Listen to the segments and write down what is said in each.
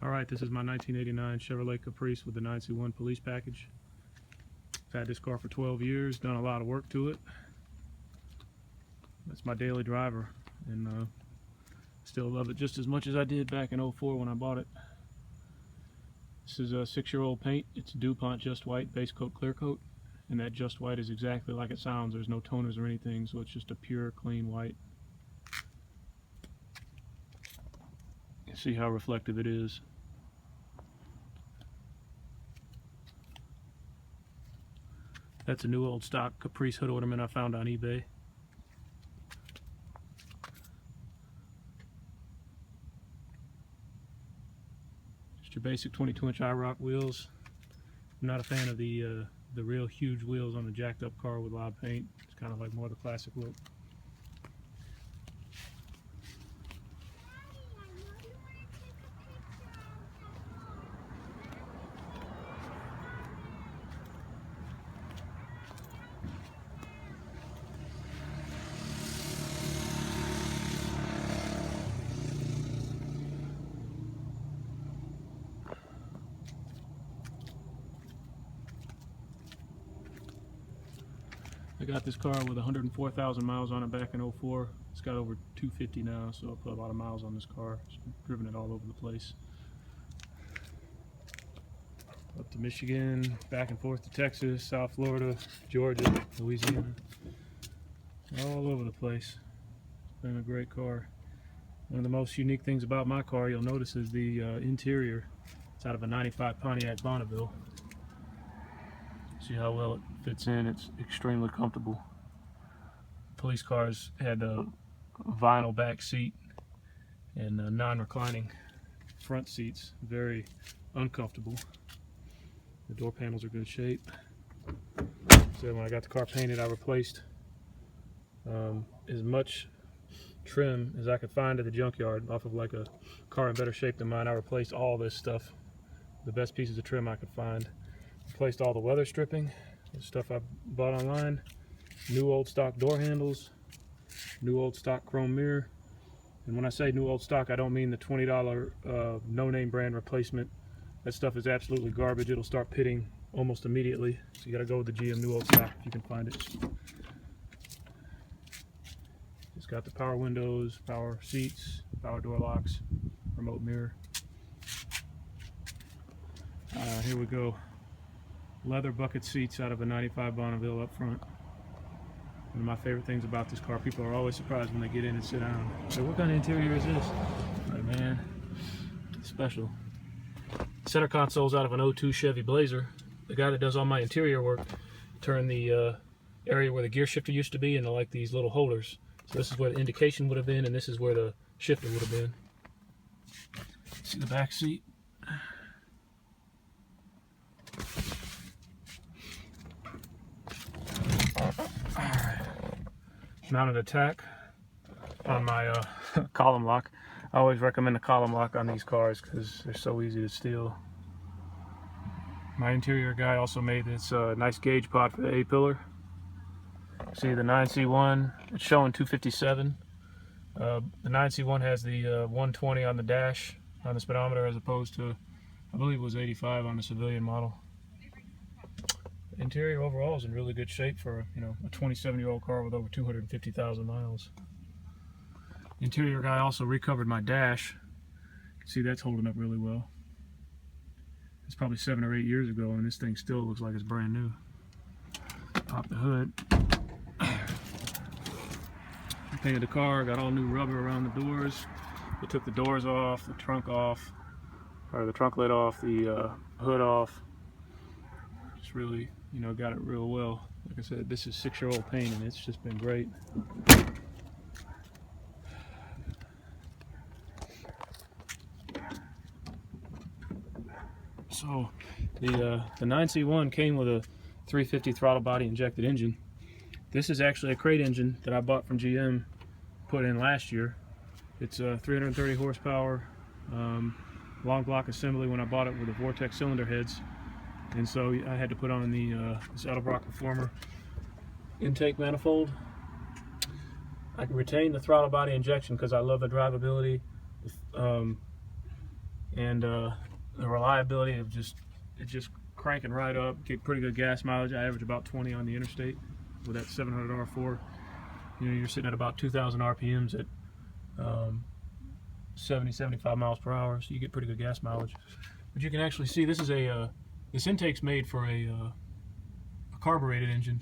Alright, this is my 1989 Chevrolet Caprice with the 9C1 police package. I've had this car for 12 years, done a lot of work to it. That's my daily driver, and still love it just as much as I did back in '04 when I bought it. This is a 6-year-old paint. It's DuPont Just White base coat clear coat, and that Just White is exactly like it sounds. There's no toners or anything, so it's just a pure clean white. You see how reflective it is. That's a new old stock Caprice hood ornament I found on eBay. Just your basic 22-inch IROC wheels. I'm not a fan of the real huge wheels on the jacked up car with loud paint. It's kind of like more the classic look. I got this car with 104,000 miles on it back in '04. It's got over 250 now, so I put a lot of miles on this car. I've driven it all over the place. Up to Michigan, back and forth to Texas, South Florida, Georgia, Louisiana. All over the place. It's been a great car. One of the most unique things about my car, you'll notice, is the interior. It's out of a '95 Pontiac Bonneville. See how well it fits in. It's extremely comfortable. Police cars had a vinyl back seat and non-reclining front seats. Very uncomfortable. The door panels are good shape. So when I got the car painted, I replaced as much trim as I could find at the junkyard off of like a car in better shape than mine. I replaced all this stuff, the best pieces of trim I could find. Replaced all the weather stripping, the stuff I bought online, new old stock door handles, new old stock chrome mirror. And when I say new old stock, I don't mean the $20 no-name brand replacement. That stuff is absolutely garbage. It'll start pitting almost immediately. So you gotta go with the GM new old stock if you can find it. It's got the power windows, power seats, power door locks, remote mirror. Here we go. Leather bucket seats out of a '95 Bonneville up front. One of my favorite things about this car, people are always surprised when they get in and sit down. So what kind of interior is this? Right, man, it's special. Center console's out of an '02 Chevy Blazer. The guy that does all my interior work turned the area where the gear shifter used to be into like these little holders. So this is where the indication would have been, and this is where the shifter would have been. See the back seat? Mounted attack on my column lock. I always recommend a column lock on these cars because they're so easy to steal. My interior guy also made this nice gauge pod for the A-pillar. See the 9C1, it's showing 257. The 9C1 has the 120 on the dash on the speedometer as opposed to, I believe it was 85 on the civilian model. The interior overall is in really good shape for a 27-year-old car with over 250,000 miles. The interior guy also recovered my dash. You can see that's holding up really well. It's probably 7 or 8 years ago, and this thing still looks like it's brand new. Pop the hood. Painted the car, got all new rubber around the doors. We took the doors off, the trunk off, or the trunk lid off, the hood off. Just really, got it real well. Like I said, this is 6-year-old paint, and it's just been great. So the 9C1 came with a 350 throttle body injected engine. This is actually a crate engine that I bought from GM, put in last year. It's a 330 horsepower, long block assembly when I bought it with the Vortex cylinder heads. And so I had to put on the this Edelbrock Reformer intake manifold. I can retain the throttle body injection because I love the drivability. and the reliability of just cranking right up, get pretty good gas mileage. I average about 20 on the interstate with that 700 R4. You know, you're sitting at about 2,000 RPMs at 70-75 miles per hour, so you get pretty good gas mileage. But you can actually see this is this intake's made for a carbureted engine,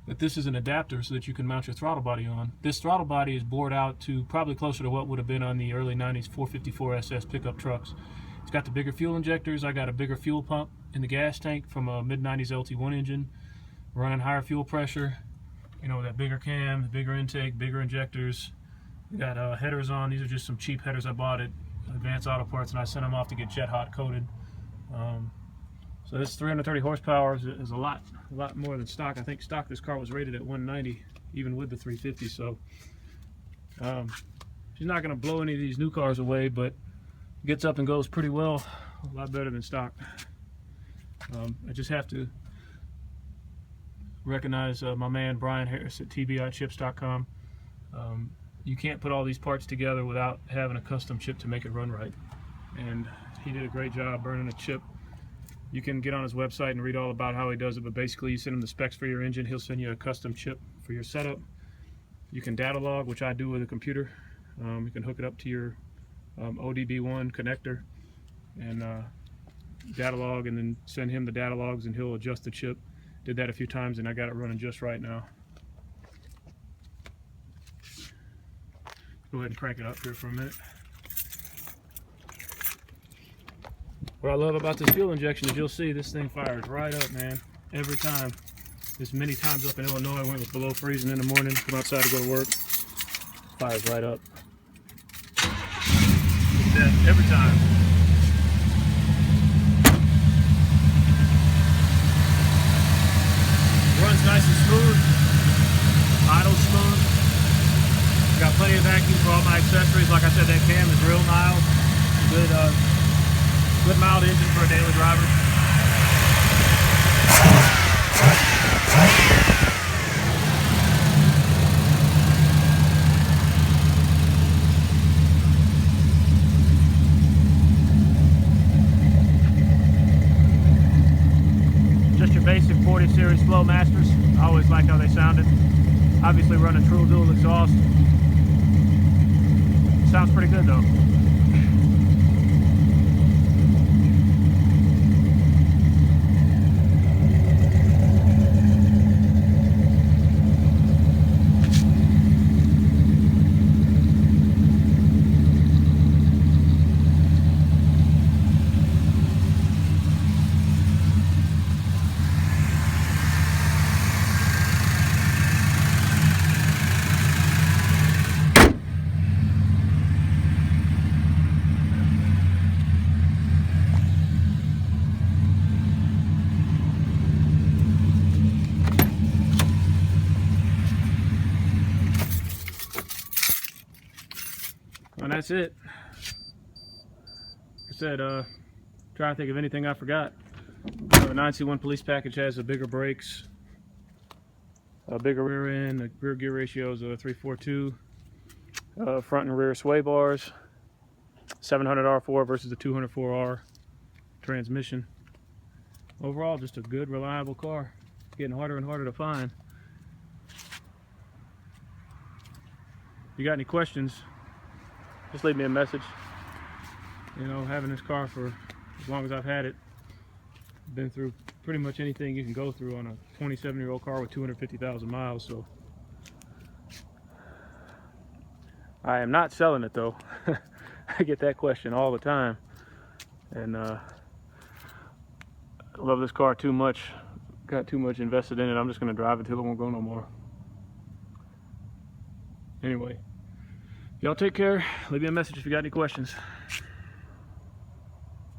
but this is an adapter so that you can mount your throttle body on. This throttle body is bored out to probably closer to what would have been on the early 90s 454 SS pickup trucks. It's got the bigger fuel injectors. I got a bigger fuel pump in the gas tank from a mid-90s LT1 engine, running higher fuel pressure. You know, that bigger cam, the bigger intake, bigger injectors. We got headers on. These are just some cheap headers I bought at Advanced Auto Parts, and I sent them off to get jet hot coated. So this 330 horsepower is a lot more than stock. I think stock this car was rated at 190, even with the 350. So she's not going to blow any of these new cars away, but gets up and goes pretty well, a lot better than stock. I just have to recognize my man Brian Harris at tbichips.com. You can't put all these parts together without having a custom chip to make it run right, and he did a great job burning a chip. You can get on his website and read all about how he does it, but basically you send him the specs for your engine, he'll send you a custom chip for your setup. You can data log, which I do with a computer. You can hook it up to your ODB1 connector and data log, and then send him the data logs and he'll adjust the chip. Did that a few times and I got it running just right now. Go ahead and crank it up here for a minute. What I love about this fuel injection is you'll see this thing fires right up, man, every time. This many times up in Illinois when it was below freezing in the morning, come outside to go to work, fires right up. Look at that, every time. Runs nice and smooth, idle smooth. Got plenty of vacuum for all my accessories. Like I said, that cam is real mild. Good mild engine for a daily driver. Just your basic 40 series flow masters. I always like how they sounded. Obviously running true dual exhaust. Sounds pretty good though. And that's it. Like I said, trying to think of anything I forgot. The 9C1 police package has a bigger brakes, a bigger rear end, the rear gear ratios of 342, front and rear sway bars, 700 R4 versus the 204R transmission. Overall, just a good, reliable car. It's getting harder and harder to find. If you got any questions, just leave me a message. You know, having this car for as long as I've had it, been through pretty much anything you can go through on a 27-year-old car with 250,000 miles. So I am not selling it though. I get that question all the time, and I love this car too much. Got too much invested in it. I'm just going to drive it till it won't go no more. Anyway, y'all take care. Leave me a message if you got any questions.